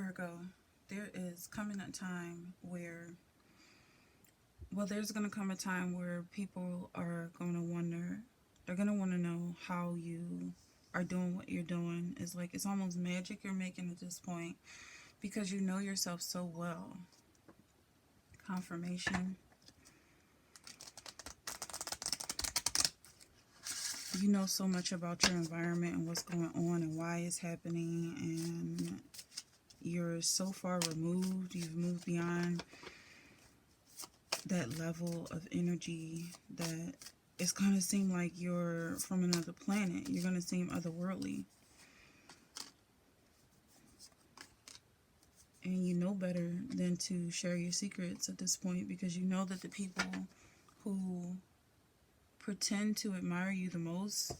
Virgo, there is coming a time where, well, there's going to come a time where people are going to wonder, they're going to want to know how you are doing what you're doing. It's like it's almost magic you're making at this point because you know yourself so well. Confirmation. You know so much about your environment and what's going on and why it's happening, and you're so far removed. You've moved beyond that level of energy that it's going to seem like you're from another planet. You're going to seem otherworldly. And you know better than to share your secrets at this point, because you know that the people who pretend to admire you the most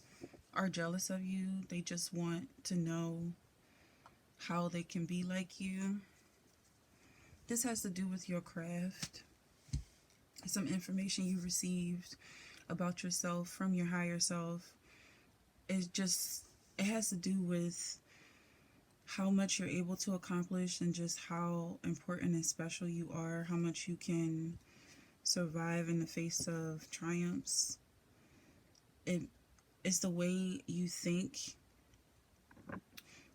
are jealous of you. They just want to know how they can be like you. This has to do with your craft. Some information you received about yourself from your higher self. It has to do with how much you're able to accomplish and just how important and special you are, how much you can survive in the face of triumphs. It's the way you think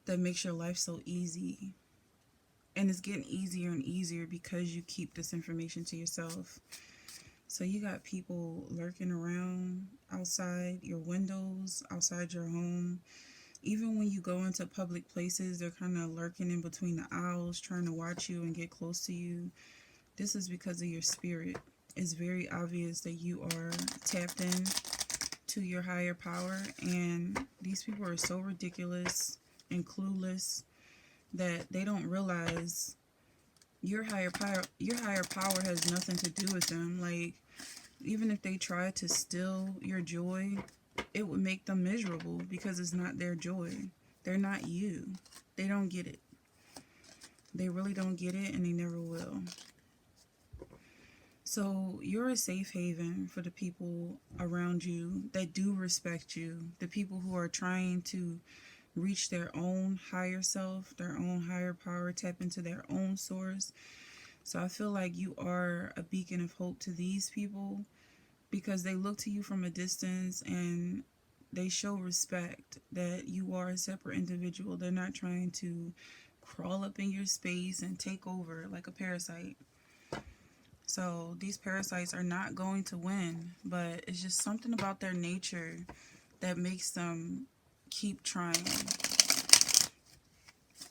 that makes your life so easy. And it's getting easier and easier because you keep this information to yourself. So you got people lurking around outside your windows, outside your home. Even when you go into public places, they're kind of lurking in between the aisles, trying to watch you and get close to you. This is because of your spirit. It's very obvious that you are tapped in to your higher power, and these people are so ridiculous and clueless that they don't realize your higher power has nothing to do with them. Like, even if they try to steal your joy, it would make them miserable because it's not their joy. They're not you. They don't get it. They really don't get it, and they never will. So you're a safe haven for the people around you that do respect you, the people who are trying to reach their own higher self, their own higher power, tap into their own source. So I feel like you are a beacon of hope to these people because they look to you from a distance and they show respect that you are a separate individual. They're not trying to crawl up in your space and take over like a parasite. So these parasites are not going to win, but it's just something about their nature that makes them keep trying.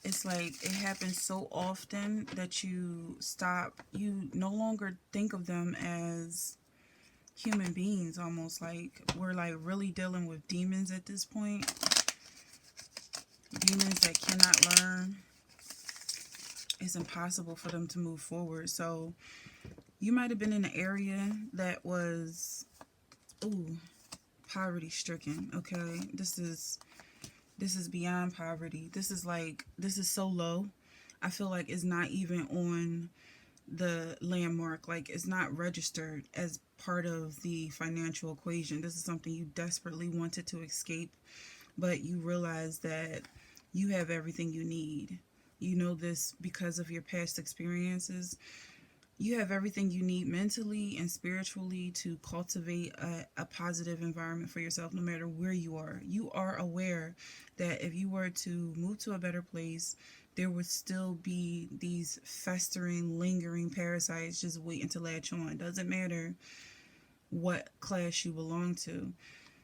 It's like it happens so often that you no longer think of them as human beings, almost like we're like really dealing with demons at this point. Demons that cannot learn. It's impossible for them to move forward. So you might have been in an area that was, poverty stricken, okay? This is beyond poverty. This is so low. I feel like it's not even on the landmark. Like, it's not registered as part of the financial equation. This is something you desperately wanted to escape, but you realize that you have everything you need. You know this because of your past experiences. You have everything you need mentally and spiritually to cultivate a positive environment for yourself no matter where you are. You are aware that if you were to move to a better place, there would still be these festering, lingering parasites just waiting to latch on. It doesn't matter what class you belong to.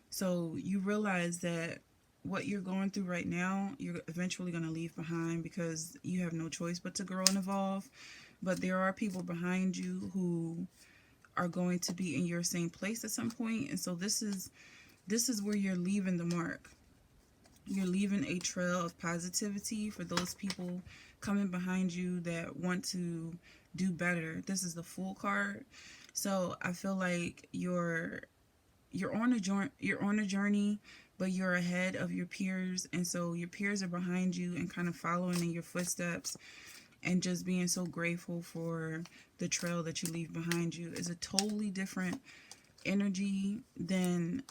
So you realize that what you're going through right now, you're eventually going to leave behind because you have no choice but to grow and evolve. But there are people behind you who are going to be in your same place at some point. And so this is where you're leaving the mark. You're leaving a trail of positivity for those people coming behind you that want to do better. This is the Fool card. So I feel like you're on a journey, but you're ahead of your peers, and so your peers are behind you and kind of following in your footsteps. And just being so grateful for the trail that you leave behind you is a totally different energy than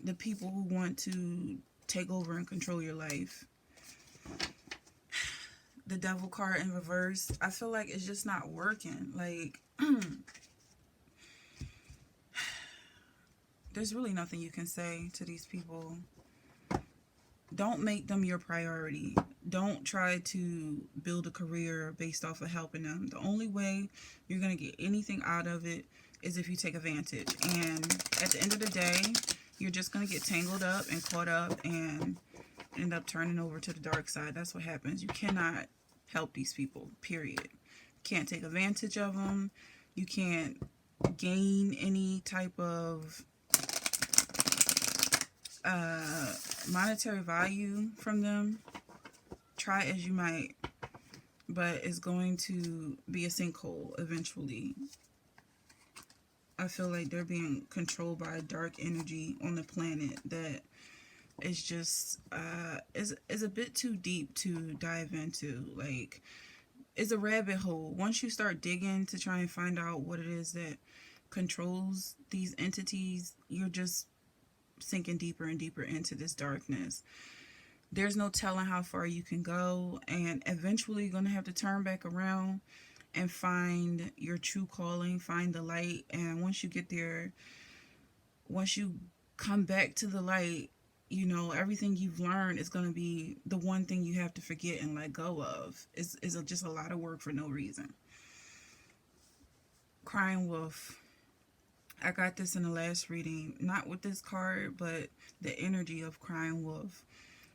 the people who want to take over and control your life. the devil card in reverse, I feel like it's just not working. Like, there's really nothing you can say to these people. Don't make them your priority. Don't try to build a career based off of helping them. The only way you're going to get anything out of it is if you take advantage. And at the end of the day, you're just going to get tangled up and caught up and end up turning over to the dark side. That's what happens. You cannot help these people, period. You can't take advantage of them. You can't gain any type of monetary value from them. Try as you might, but it's going to be a sinkhole eventually. I feel like they're being controlled by a dark energy on the planet that is just is a bit too deep to dive into. Like, it's a rabbit hole. Once you start digging to try and find out what it is that controls these entities, you're just sinking deeper and deeper into this darkness. There's no telling how far you can go, and eventually you're going to have to turn back around and find your true calling, find the light. And once you get there, once you come back to the light, you know, everything you've learned is going to be the one thing you have to forget and let go of. It's just a lot of work for no reason. Crying Wolf. I got this in the last reading, not with this card, but the energy of Crying Wolf.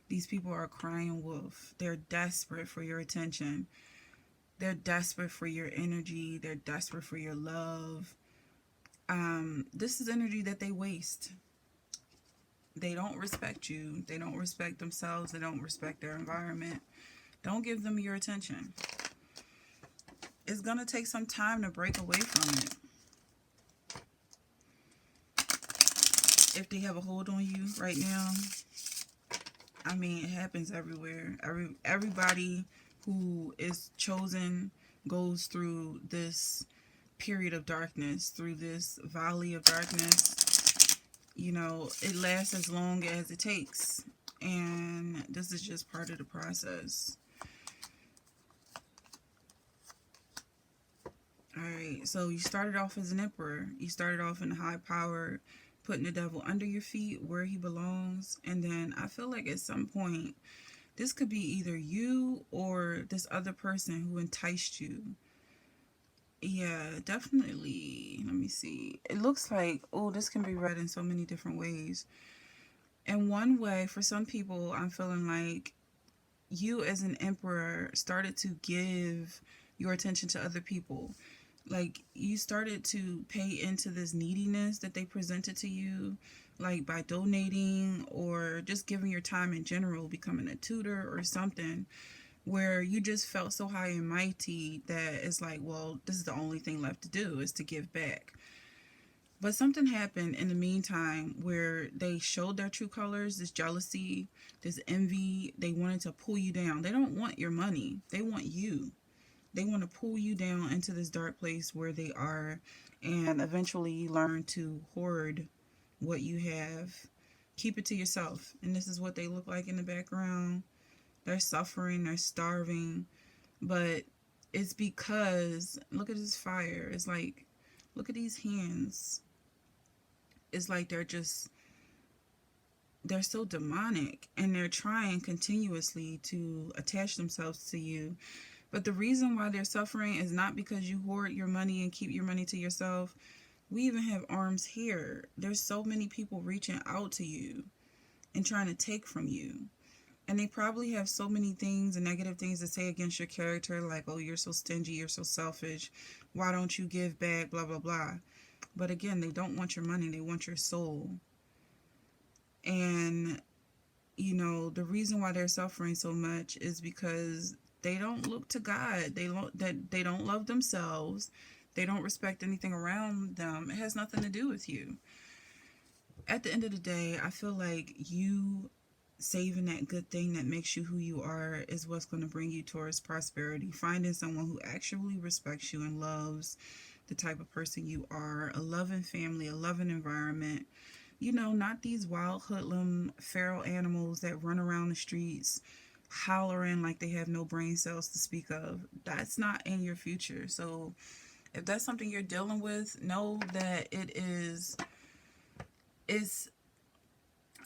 These people are crying wolf. They're desperate for your attention. They're desperate for your energy. They're desperate for your love. This is energy that they waste. They don't respect you. They don't respect themselves. They don't respect their environment. Don't give them your attention. It's going to take some time to break away from it. If they have a hold on you right now, I mean, it happens everywhere. Everybody who is chosen goes through this period of darkness, through this valley of darkness. You know, it lasts as long as it takes. And this is just part of the process. Alright, so you started off as an emperor. You started off in high power, putting the devil under your feet where he belongs. And then I feel like at some point, this could be either you or this other person who enticed you. Yeah, definitely. Let me see. It looks like, oh, this can be read in so many different ways. In one way, for some people, I'm feeling like you as an emperor started to give your attention to other people. Like, you started to pay into this neediness that they presented to you, like by donating or just giving your time in general, becoming a tutor or something, where you just felt so high and mighty that it's like, well, this is the only thing left to do is to give back. But something happened in the meantime where they showed their true colors, this jealousy, this envy. They wanted to pull you down. They don't want your money. They want you. They want to pull you down into this dark place where they are, and eventually you learn to hoard what you have. Keep it to yourself. And this is what they look like in the background. They're suffering, they're starving, but it's because, look at this fire. It's like, look at these hands. It's like they're so demonic, and they're trying continuously to attach themselves to you. But the reason why they're suffering is not because you hoard your money and keep your money to yourself. We even have arms here. There's so many people reaching out to you and trying to take from you. And they probably have so many things and negative things to say against your character, like, oh, you're so stingy, you're so selfish, why don't you give back, blah, blah, blah. But again, they don't want your money, they want your soul. And, you know, the reason why they're suffering so much is because they don't look to God. They don't love themselves. They don't respect anything around them. It has nothing to do with you. At the end of the day, I feel like you saving that good thing that makes you who you are is what's going to bring you towards prosperity. Finding someone who actually respects you and loves the type of person you are. A loving family, a loving environment. You know, not these wild hoodlum feral animals that run around the streets hollering like they have no brain cells to speak of. That's not in your future. So if that's something you're dealing with, know that it's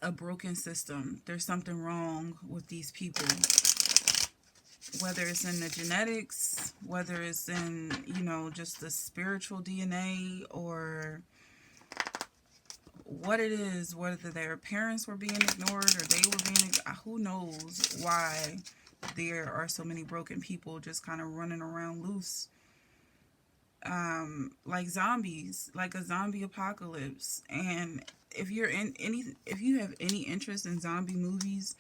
a broken system. There's something wrong with these people. Whether it's in the genetics, whether it's in, just the spiritual DNA, or what it is, whether their parents were being ignored or they were being ignored, who knows why there are so many broken people just kind of running around loose, like zombies, like a zombie apocalypse. And if you have any interest in zombie movies,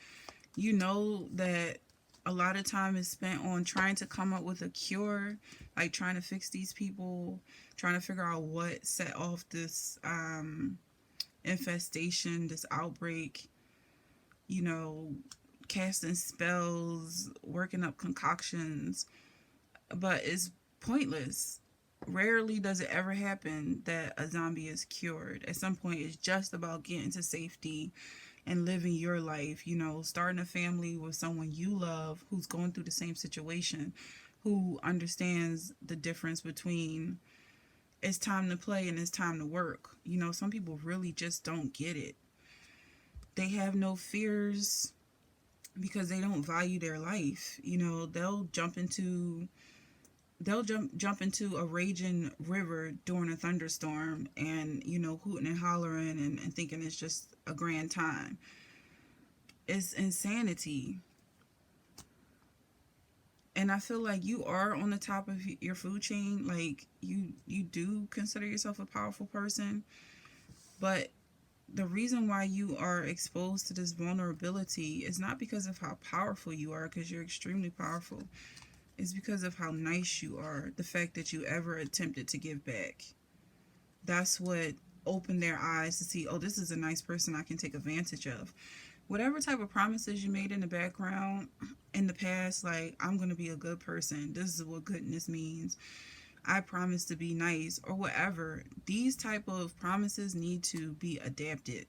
you know that a lot of time is spent on trying to come up with a cure, like trying to fix these people, trying to figure out what set off this infestation, this outbreak, you know, casting spells, working up concoctions, but it's pointless. Rarely does it ever happen that a zombie is cured. At some point, it's just about getting to safety and living your life, starting a family with someone you love who's going through the same situation, who understands the difference between it's time to play and it's time to work. Some people really just don't get it. They have no fears because they don't value their life. They'll jump into a raging river during a thunderstorm and, hooting and hollering and thinking it's just a grand time. It's insanity. And I feel like you are on the top of your food chain. Like, you do consider yourself a powerful person, but the reason why you are exposed to this vulnerability is not because of how powerful you are, because you're extremely powerful. It's because of how nice you are. The fact that you ever attempted to give back. That's what opened their eyes to see, oh, this is a nice person I can take advantage of. Whatever type of promises you made in the background in the past, like, I'm going to be a good person. This is what goodness means. I promise to be nice, or whatever. These type of promises need to be adapted,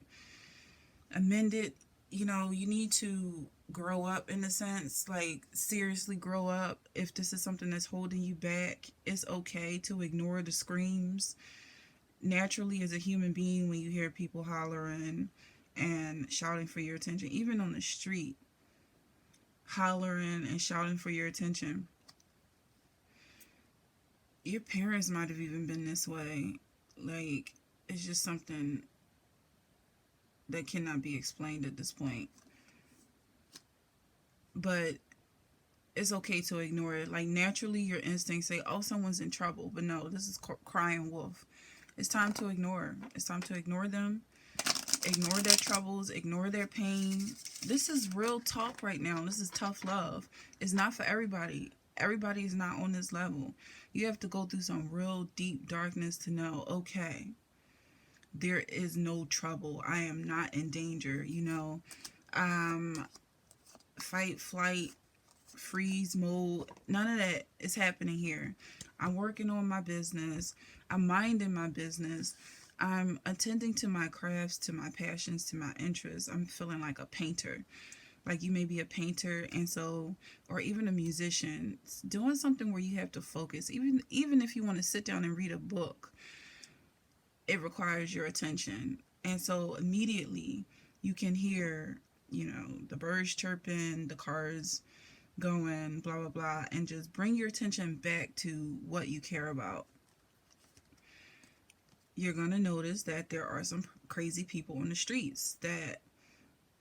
amended. You need to grow up, in a sense, like seriously grow up. If this is something that's holding you back, it's okay to ignore the screams. Naturally, as a human being, when you hear people hollering and shouting for your attention, even on the street, hollering and shouting for your attention, your parents might have even been this way. Like, it's just something that cannot be explained at this point. But it's okay to ignore it. Like, naturally, your instincts say, oh, someone's in trouble. But no, this is crying wolf. It's time to ignore. It's time to ignore them. Ignore their troubles. Ignore their pain. This is real talk right now. This is tough love. It's not for everybody. Everybody is not on this level. You have to go through some real deep darkness to know, okay, there is no trouble. I am not in danger. Fight, flight, freeze mode. None of that is happening here. I'm working on my business. I'm minding my business. I'm attending to my crafts, to my passions, to my interests. I'm feeling like a painter. Like, you may be a painter, and so, or even a musician, doing something where you have to focus. Even if you want to sit down and read a book, it requires your attention. And so immediately you can hear, the birds chirping, the cars going, blah, blah, blah, and just bring your attention back to what you care about. You're going to notice that there are some crazy people on the streets that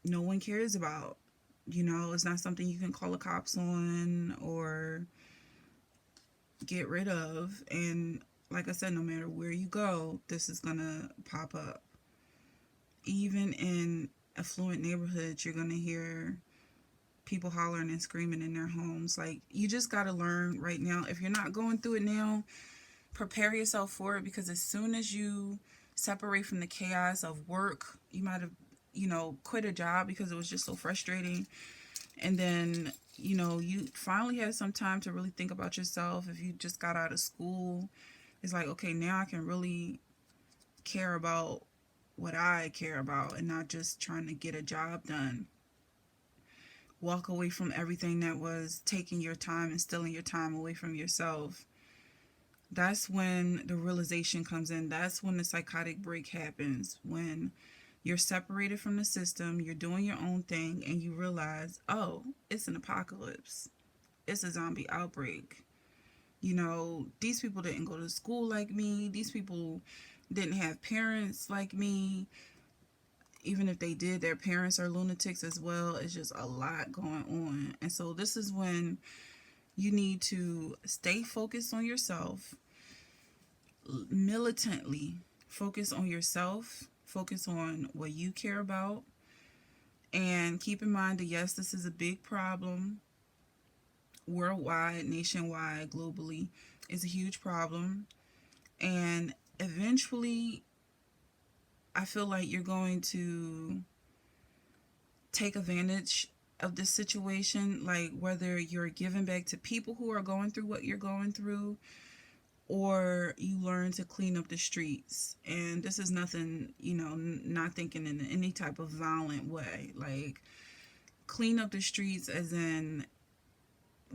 no one cares about. It's not something you can call the cops on or get rid of. And like I said, no matter where you go, this is going to pop up. Even in affluent neighborhoods, you're going to hear people hollering and screaming in their homes. Like, you just got to learn right now. If you're not going through it now, prepare yourself for it, because as soon as you separate from the chaos of work, you might have, quit a job because it was just so frustrating. And then, you finally have some time to really think about yourself. If you just got out of school, it's like, okay, now I can really care about what I care about and not just trying to get a job done. walk away from everything that was taking your time and stealing your time away from yourself. That's when the realization comes in. That's when the psychotic break happens. When you're separated from the system, you're doing your own thing, and you realize, oh, it's an apocalypse. It's a zombie outbreak. These people didn't go to school like me. These people didn't have parents like me. Even if they did, their parents are lunatics as well. It's just a lot going on. And so this is when you need to stay focused on yourself, militantly focus on yourself, focus on what you care about, and keep in mind that yes, this is a big problem worldwide, nationwide, globally. It's a huge problem. And eventually, I feel like you're going to take advantage of this situation, like whether you're giving back to people who are going through what you're going through, or you learn to clean up the streets. And this is nothing, not thinking in any type of violent way. Like, clean up the streets as in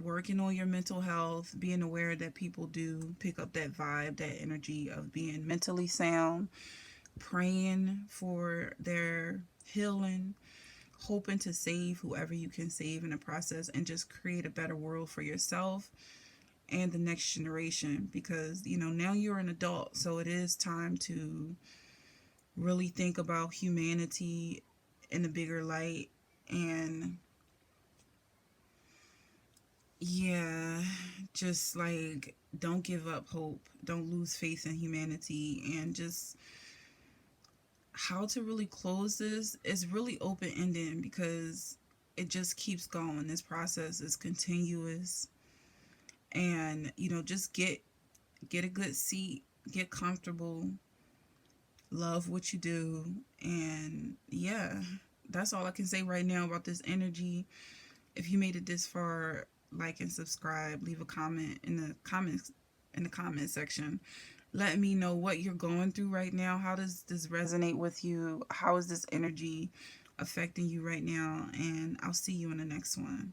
working on your mental health, being aware that people do pick up that vibe, that energy of being mentally sound, praying for their healing, hoping to save whoever you can save in the process, and just create a better world for yourself and the next generation. Because now you're an adult, so it is time to really think about humanity in a bigger light. And yeah, just like, don't give up hope, don't lose faith in humanity. And just how to really close this is really open-ended, because it just keeps going. This process is continuous. And just get a good seat, get comfortable, love what you do. And yeah, that's all I can say right now about this energy. If you made it this far, like and subscribe, leave a comment in the comment section. Let me know what you're going through right now. How does this resonate with you? How is this energy affecting you right now? And I'll see you in the next one.